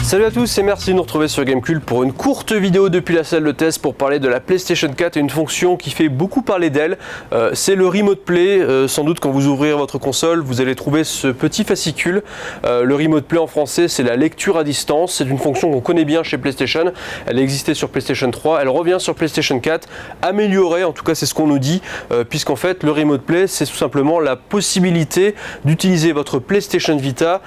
Salut à tous et merci de nous retrouver sur Gamecult pour une courte vidéo depuis la salle de test pour parler de la PlayStation 4 et une fonction qui fait beaucoup parler d'elle, c'est le Remote Play. Sans doute quand vous ouvrirez votre console, vous allez trouver ce petit fascicule. Le Remote Play en français, c'est la lecture à distance. C'est une fonction qu'on connaît bien chez PlayStation. Elle existait sur PlayStation 3, elle revient sur PlayStation 4, améliorée, en tout cas c'est ce qu'on nous dit, puisqu'en fait le Remote Play, c'est tout simplement la possibilité d'utiliser votre PlayStation Vita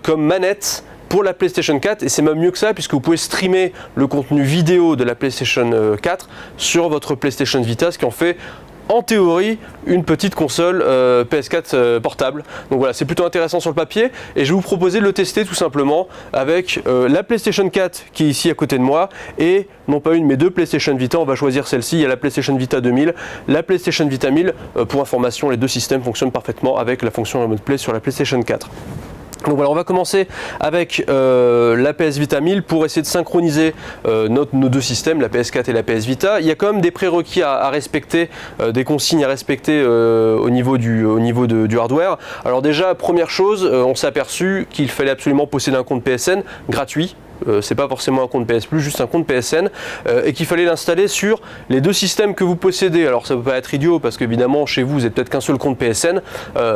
comme manette pour la PlayStation 4, et c'est même mieux que ça puisque vous pouvez streamer le contenu vidéo de la PlayStation 4 sur votre PlayStation Vita, ce qui en fait en théorie une petite console PS4 portable. Donc voilà, c'est plutôt intéressant sur le papier et je vais vous proposer de le tester tout simplement avec la PlayStation 4 qui est ici à côté de moi et non pas une mais deux PlayStation Vita. On va choisir celle-ci, il y a la PlayStation Vita 2000, la PlayStation Vita 1000. Pour information, les deux systèmes fonctionnent parfaitement avec la fonction Remote Play sur la PlayStation 4. Donc voilà, on va commencer avec la PS Vita 1000 pour essayer de synchroniser nos deux systèmes, la PS4 et la PS Vita. Il y a quand même des prérequis à respecter, des consignes à respecter au niveau du hardware. Alors déjà, première chose, on s'est aperçu qu'il fallait absolument posséder un compte PSN gratuit. C'est pas forcément un compte PS Plus, juste un compte PSN, et qu'il fallait l'installer sur les deux systèmes que vous possédez. Alors ça peut pas être idiot parce qu'évidemment chez vous, vous n'avez peut-être qu'un seul compte PSN,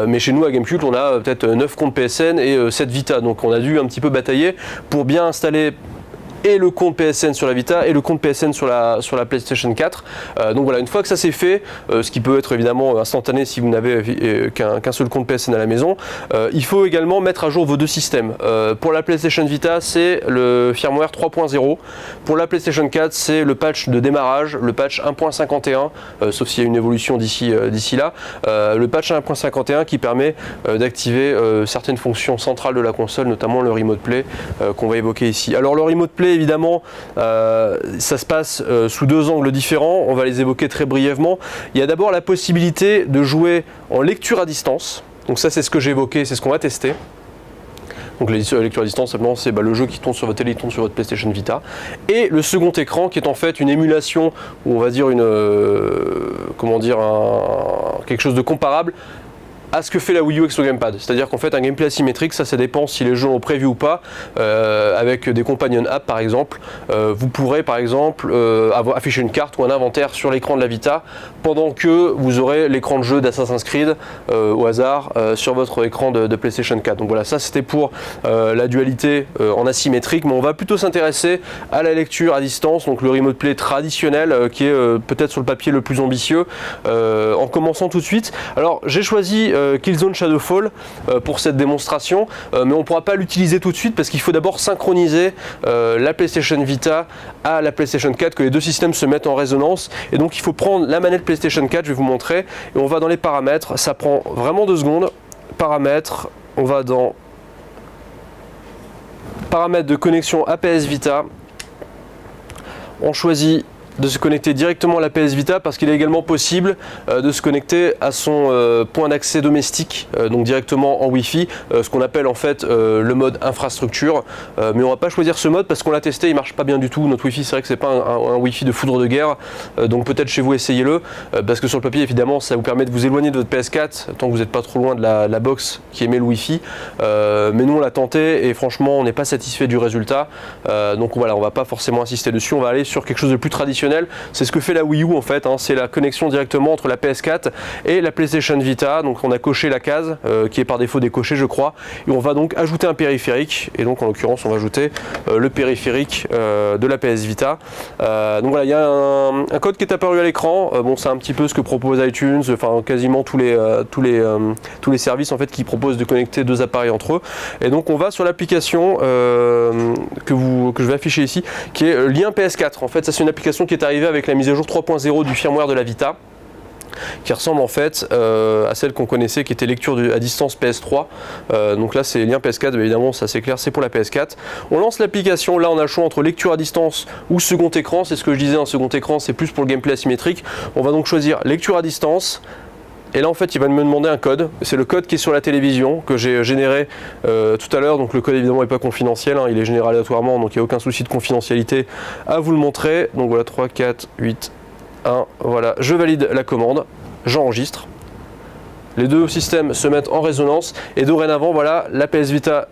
mais chez nous à Gamecult on a peut-être 9 comptes PSN et 7 Vita, donc on a dû un petit peu batailler pour bien installer et le compte PSN sur la Vita et le compte PSN sur la PlayStation 4. Donc voilà, une fois que ça c'est fait, ce qui peut être évidemment instantané si vous n'avez qu'un seul compte PSN à la maison, il faut également mettre à jour vos deux systèmes. Pour la PlayStation Vita, c'est le firmware 3.0. Pour la PlayStation 4, c'est le patch de démarrage, le patch 1.51, sauf s'il y a une évolution d'ici là. Le patch 1.51 qui permet d'activer certaines fonctions centrales de la console, notamment le Remote Play qu'on va évoquer ici. Alors le Remote Play, évidemment, ça se passe sous deux angles différents, on va les évoquer très brièvement. Il y a d'abord la possibilité de jouer en lecture à distance, donc ça c'est ce que j'ai évoqué, c'est ce qu'on va tester. Donc la lecture à distance, c'est le jeu qui tourne sur votre télé, qui tourne sur votre PlayStation Vita. Et le second écran qui est en fait une émulation, ou on va dire quelque chose de comparable à ce que fait la Wii U avec son gamepad. C'est-à-dire qu'en fait un gameplay asymétrique, ça dépend si les jeux ont prévu ou pas, avec des companion apps par exemple. Vous pourrez par exemple afficher une carte ou un inventaire sur l'écran de la Vita pendant que vous aurez l'écran de jeu d'Assassin's Creed au hasard sur votre écran de PlayStation 4. Donc voilà, ça c'était pour la dualité en asymétrique, mais on va plutôt s'intéresser à la lecture à distance, donc le Remote Play traditionnel qui est peut-être sur le papier le plus ambitieux, en commençant tout de suite. Alors j'ai choisi Killzone Shadowfall pour cette démonstration, mais on ne pourra pas l'utiliser tout de suite parce qu'il faut d'abord synchroniser la PlayStation Vita à la PlayStation 4, que les deux systèmes se mettent en résonance, et donc il faut prendre la manette PlayStation 4, je vais vous montrer, et on va dans les paramètres, ça prend vraiment 2 secondes, paramètres, on va dans paramètres de connexion à PS Vita, on choisit de se connecter directement à la PS Vita parce qu'il est également possible de se connecter à son point d'accès domestique, donc directement en Wi-Fi, ce qu'on appelle en fait le mode infrastructure, mais on va pas choisir ce mode parce qu'on l'a testé, il marche pas bien du tout. Notre Wi-Fi, c'est vrai que c'est pas un Wi-Fi de foudre de guerre, donc peut-être chez vous essayez-le, parce que sur le papier évidemment ça vous permet de vous éloigner de votre PS4 tant que vous n'êtes pas trop loin de la box qui émet le Wi-Fi, mais nous on l'a tenté et franchement on n'est pas satisfait du résultat, donc voilà, on va pas forcément insister dessus, on va aller sur quelque chose de plus traditionnel. C'est ce que fait la Wii U en fait, hein. C'est la connexion directement entre la PS4 et la PlayStation Vita. Donc on a coché la case qui est par défaut décochée je crois, et on va donc ajouter un périphérique, et donc en l'occurrence on va ajouter le périphérique de la PS Vita. Donc voilà, il y a un code qui est apparu à l'écran, bon c'est un petit peu ce que propose iTunes, enfin quasiment tous les services en fait qui proposent de connecter deux appareils entre eux, et donc on va sur l'application que je vais afficher ici, qui est Lien PS4. En fait ça c'est une application qui est arrivée avec la mise à jour 3.0 du firmware de la Vita, qui ressemble en fait à celle qu'on connaissait qui était lecture à distance PS3. Donc là c'est lien PS4, mais évidemment ça c'est clair, c'est pour la PS4. On lance l'application, là on a le choix entre lecture à distance ou second écran. C'est ce que je disais, un second écran c'est plus pour le gameplay asymétrique. On va donc choisir lecture à distance. Et là en fait il va me demander un code, c'est le code qui est sur la télévision que j'ai généré tout à l'heure, donc le code évidemment n'est pas confidentiel, hein, il est généré aléatoirement, donc il n'y a aucun souci de confidentialité à vous le montrer. Donc voilà, 3, 4, 8, 1, voilà, je valide la commande, j'enregistre. Les deux systèmes se mettent en résonance et dorénavant voilà, la PS Vita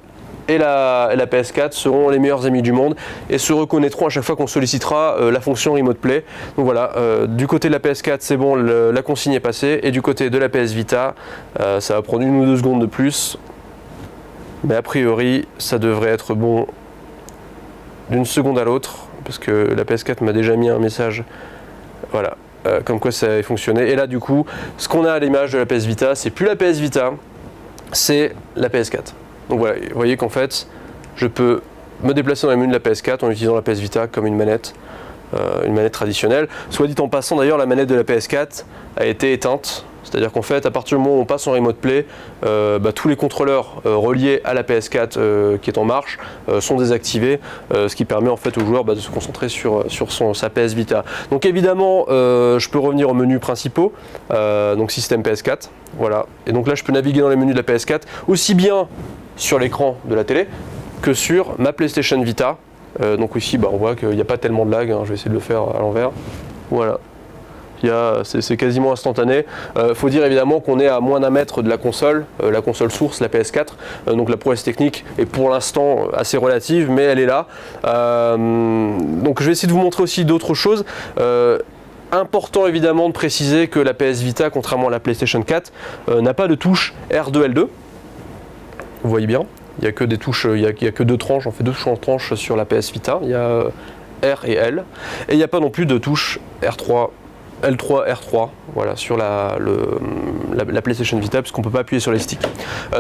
et la PS4 seront les meilleurs amis du monde et se reconnaîtront à chaque fois qu'on sollicitera la fonction Remote Play. Donc voilà, du côté de la PS4 c'est bon, la consigne est passée, et du côté de la PS Vita ça va prendre 1 ou 2 secondes de plus, mais a priori ça devrait être bon d'une seconde à l'autre, parce que la PS4 m'a déjà mis un message, voilà, comme quoi ça avait fonctionné. Et là du coup, ce qu'on a à l'image de la PS Vita, c'est plus la PS Vita, c'est la PS4. Donc voilà, vous voyez qu'en fait, je peux me déplacer dans les menus de la PS4 en utilisant la PS Vita comme une manette traditionnelle. Soit dit en passant d'ailleurs, la manette de la PS4 a été éteinte. C'est-à-dire qu'en fait, à partir du moment où on passe en Remote Play, tous les contrôleurs reliés à la PS4 qui est en marche sont désactivés, ce qui permet en fait au joueur de se concentrer sur sa PS Vita. Donc évidemment, je peux revenir aux menus principaux, donc système PS4, voilà. Et donc là, je peux naviguer dans les menus de la PS4, aussi bien sur l'écran de la télé que sur ma PlayStation Vita. Donc ici, on voit qu'il n'y a pas tellement de lag, hein. Je vais essayer de le faire à l'envers. Voilà. C'est quasiment instantané. Faut dire évidemment qu'on est à moins d'1 mètre de la console source, la PS4, donc la prouesse technique est pour l'instant assez relative, mais elle est là. Donc je vais essayer de vous montrer aussi d'autres choses. Important évidemment de préciser que la PS Vita, contrairement à la PlayStation 4, n'a pas de touche R2, L2. Vous voyez bien, il n'y a que des touches, il y a que 2 tranches, on fait 2 tranches sur la PS Vita, il y a R et L, et il n'y a pas non plus de touche R3, L3, R3, voilà, sur la PlayStation Vita, puisqu'on ne peut pas appuyer sur les sticks.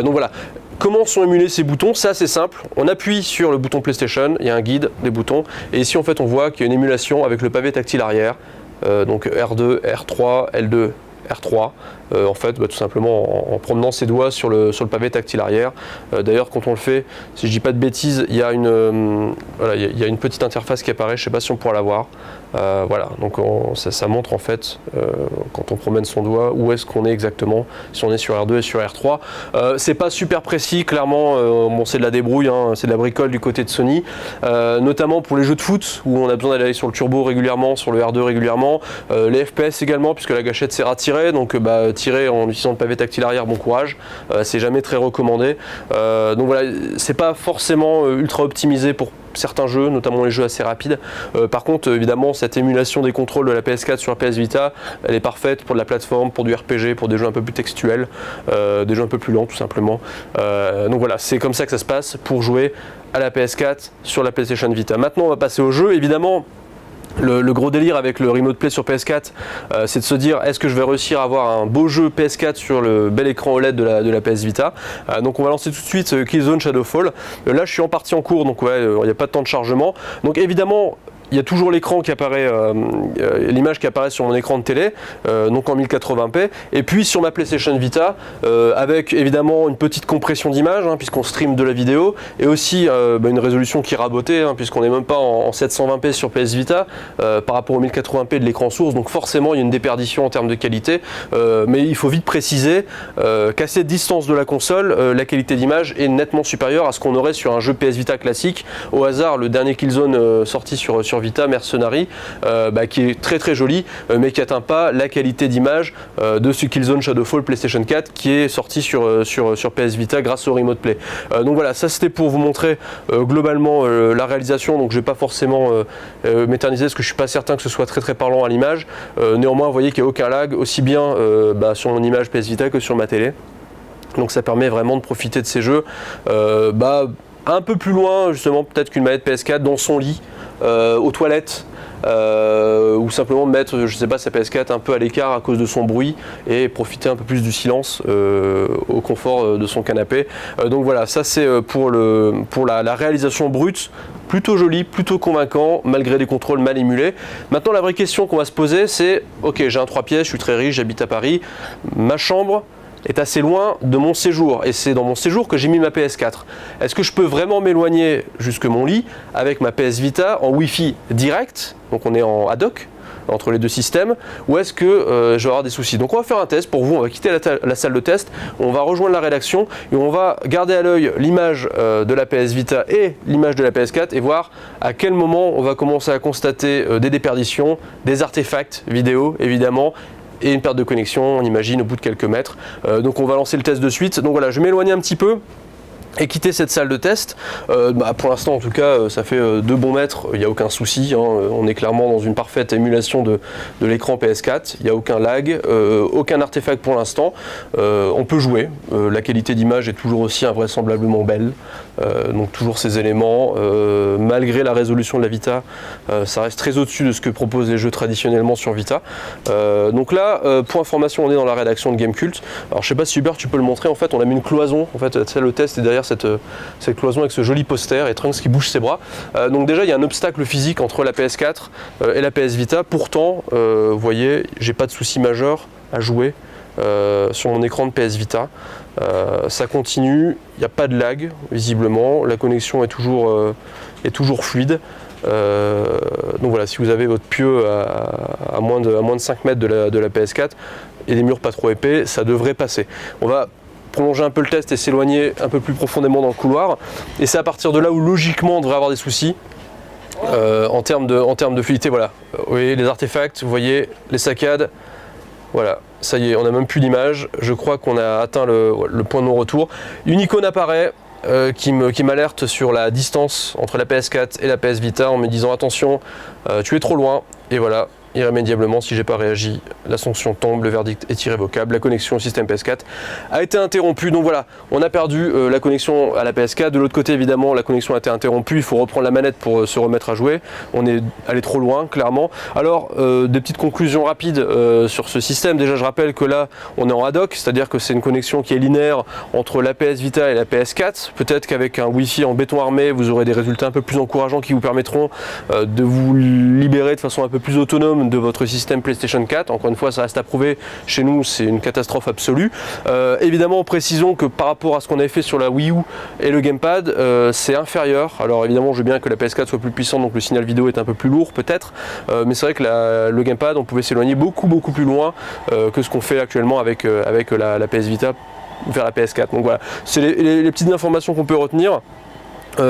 Donc voilà, comment sont émulés ces boutons? C'est assez simple, on appuie sur le bouton PlayStation, il y a un guide des boutons, et ici en fait on voit qu'il y a une émulation avec le pavé tactile arrière, donc R2, R3, L2, R3, en fait tout simplement en promenant ses doigts sur le pavé tactile arrière. D'ailleurs quand on le fait, si je dis pas de bêtises, il y a une petite interface qui apparaît, je sais pas si on pourra la voir. Voilà, donc ça montre en fait quand on promène son doigt où est-ce qu'on est exactement, si on est sur R2 et sur R3. C'est pas super précis, clairement, c'est de la débrouille, hein, c'est de la bricole du côté de Sony, notamment pour les jeux de foot où on a besoin d'aller sur le turbo régulièrement, sur le R2 régulièrement, les FPS également, puisque la gâchette sert à tirer, donc tirer en utilisant le pavé tactile arrière, bon courage, c'est jamais très recommandé. Donc voilà, c'est pas forcément ultra optimisé pour certains jeux, notamment les jeux assez rapides. Par contre, évidemment, cette émulation des contrôles de la PS4 sur la PS Vita, elle est parfaite pour de la plateforme, pour du RPG, pour des jeux un peu plus textuels, des jeux un peu plus lents tout simplement. Donc voilà, c'est comme ça que ça se passe pour jouer à la PS4 sur la PlayStation Vita. Maintenant, on va passer au jeu. Évidemment, le gros délire avec le Remote Play sur PS4, c'est de se dire est-ce que je vais réussir à avoir un beau jeu PS4 sur le bel écran OLED de la PS Vita. Donc on va lancer tout de suite Killzone Shadowfall. Là je suis en partie en cours, donc ouais, il n'y a pas de temps de chargement. Donc évidemment, il y a toujours l'écran qui apparaît, l'image qui apparaît sur mon écran de télé, donc en 1080p, et puis sur ma PlayStation Vita, avec évidemment une petite compression d'image, hein, puisqu'on stream de la vidéo, et aussi une résolution qui est rabotée, hein, puisqu'on n'est même pas en 720p sur PS Vita, par rapport au 1080p de l'écran source, donc forcément il y a une déperdition en termes de qualité, mais il faut vite préciser qu'à cette distance de la console, la qualité d'image est nettement supérieure à ce qu'on aurait sur un jeu PS Vita classique. Au hasard, le dernier Killzone sorti sur Vita, Mercenary, qui est très très joli, mais qui n'atteint pas la qualité d'image de ce Killzone Shadowfall PlayStation 4 qui est sorti sur PS Vita grâce au Remote Play. Donc voilà, ça c'était pour vous montrer globalement la réalisation, donc je ne vais pas forcément m'éterniser parce que je ne suis pas certain que ce soit très très parlant à l'image. Néanmoins, vous voyez qu'il n'y a aucun lag, aussi bien sur mon image PS Vita que sur ma télé. Donc ça permet vraiment de profiter de ces jeux un peu plus loin justement peut-être qu'une manette PS4 dans son lit, aux toilettes, ou simplement mettre, je sais pas, sa PS4 un peu à l'écart à cause de son bruit et profiter un peu plus du silence au confort de son canapé. Donc voilà, ça c'est pour la réalisation brute, plutôt joli, plutôt convaincant, malgré des contrôles mal émulés. Maintenant la vraie question qu'on va se poser c'est, ok, j'ai un 3 pièces, je suis très riche, j'habite à Paris, ma chambre est assez loin de mon séjour, et c'est dans mon séjour que j'ai mis ma PS4. Est-ce que je peux vraiment m'éloigner jusque mon lit avec ma PS Vita en Wi-Fi direct, donc on est en ad hoc entre les deux systèmes, ou est-ce que je vais avoir des soucis? Donc on va faire un test pour vous, on va quitter la salle de test, on va rejoindre la rédaction et on va garder à l'œil l'image de la PS Vita et l'image de la PS4 et voir à quel moment on va commencer à constater des déperditions, des artefacts vidéo évidemment, et une perte de connexion, on imagine, au bout de quelques mètres. Donc on va lancer le test de suite. Donc voilà, je vais m'éloigner un petit peu. et quitter cette salle de test. Pour l'instant en tout cas ça fait 2 bons mètres, il n'y a aucun souci, hein. On est clairement dans une parfaite émulation de l'écran PS4, il n'y a aucun lag, aucun artefact pour l'instant, on peut jouer, la qualité d'image est toujours aussi invraisemblablement belle, donc toujours ces éléments, malgré la résolution de la Vita, ça reste très au-dessus de ce que proposent les jeux traditionnellement sur Vita. Donc là, pour information, on est dans la rédaction de Gamecult. Alors je sais pas si Hubert tu peux le montrer, en fait on a mis une cloison, en fait le test est derrière cette cloison avec ce joli poster et Trunks qui bouge ses bras. Donc déjà il y a un obstacle physique entre la PS4 et la PS Vita, pourtant vous voyez j'ai pas de souci majeur à jouer sur mon écran de PS Vita. Ça continue, il n'y a pas de lag visiblement, la connexion est toujours fluide. Donc voilà, si vous avez votre pieu à moins de 5 mètres de la PS4 et des murs pas trop épais, ça devrait passer. On va prolonger un peu le test et s'éloigner un peu plus profondément dans le couloir, et c'est à partir de là où logiquement on devrait avoir des soucis en termes de fluidité. Voilà, vous voyez les artefacts, vous voyez les saccades, voilà, ça y est, on n'a même plus d'image, je crois qu'on a atteint le point de non-retour. Une icône apparaît qui m'alerte sur la distance entre la PS4 et la PS Vita en me disant attention, tu es trop loin, et voilà, irrémédiablement, si j'ai pas réagi, la sanction tombe, le verdict est irrévocable, la connexion au système PS4 a été interrompue. Donc voilà, on a perdu la connexion à la PS4, de l'autre côté évidemment la connexion a été interrompue, il faut reprendre la manette pour se remettre à jouer, on est allé trop loin clairement. Alors des petites conclusions rapides sur ce système. Déjà je rappelle que là on est en ad hoc, c'est-à-dire que c'est une connexion qui est linéaire entre la PS Vita et la PS4, peut-être qu'avec un Wi-Fi en béton armé vous aurez des résultats un peu plus encourageants qui vous permettront de vous libérer de façon un peu plus autonome de votre système PlayStation 4. Encore une fois, ça reste à prouver. Chez nous, c'est une catastrophe absolue. Évidemment, précisons que par rapport à ce qu'on avait fait sur la Wii U et le Gamepad, c'est inférieur. Alors évidemment, je veux bien que la PS4 soit plus puissante, donc le signal vidéo est un peu plus lourd peut-être. Mais c'est vrai que le Gamepad, on pouvait s'éloigner beaucoup plus loin que ce qu'on fait actuellement avec la PS Vita vers la PS4. Donc voilà, c'est les petites informations qu'on peut retenir.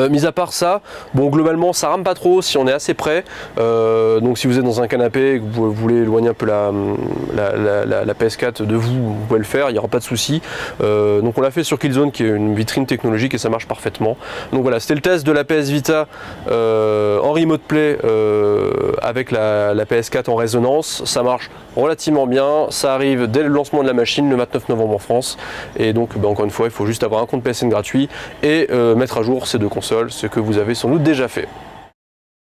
Mis à part ça, bon globalement ça rame pas trop si on est assez près, donc si vous êtes dans un canapé et que vous voulez éloigner un peu la PS4 de vous, vous pouvez le faire, il n'y aura pas de souci. Donc on l'a fait sur Killzone qui est une vitrine technologique et ça marche parfaitement. Donc voilà, c'était le test de la PS Vita en remote play avec la PS4 en résonance. Ça marche relativement bien, ça arrive dès le lancement de la machine le 29 novembre en France, et donc encore une fois il faut juste avoir un compte PSN gratuit et mettre à jour ces deux consoles, ce que vous avez sans doute déjà fait.